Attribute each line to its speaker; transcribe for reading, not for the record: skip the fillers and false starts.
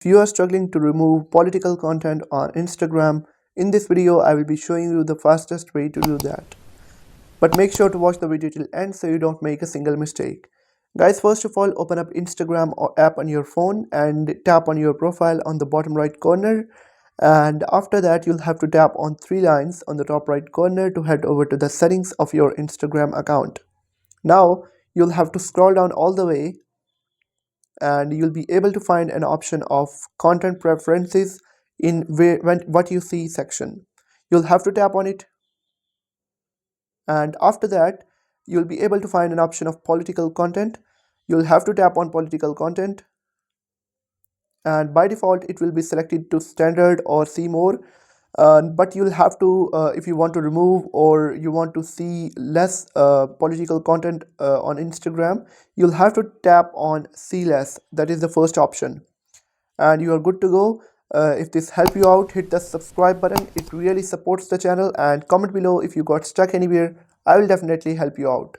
Speaker 1: If you are struggling to remove political content on Instagram, in this video I will be showing you the fastest way to do that. But make sure to watch the video till end so you don't make a single mistake. Guys, first of all, open up Instagram or app on your phone and tap on your profile on the bottom right corner. And after that, you'll have to tap on three lines on the top right corner to head over to the settings of your Instagram account. Now, you'll have to scroll down all the way and you'll be able to find an option of content preferences in what you see section. You'll have to tap on it, and after that you'll be able to find an option of political content. You'll have to tap on political content, and by default it will be selected to standard or see more. But you'll have to if you want to remove or you want to see less political content on Instagram, you'll have to tap on see less. That is the first option, and you are good to go. If this helped you out, hit the subscribe button. It really supports the channel, and comment below if you got stuck anywhere. I will definitely help you out.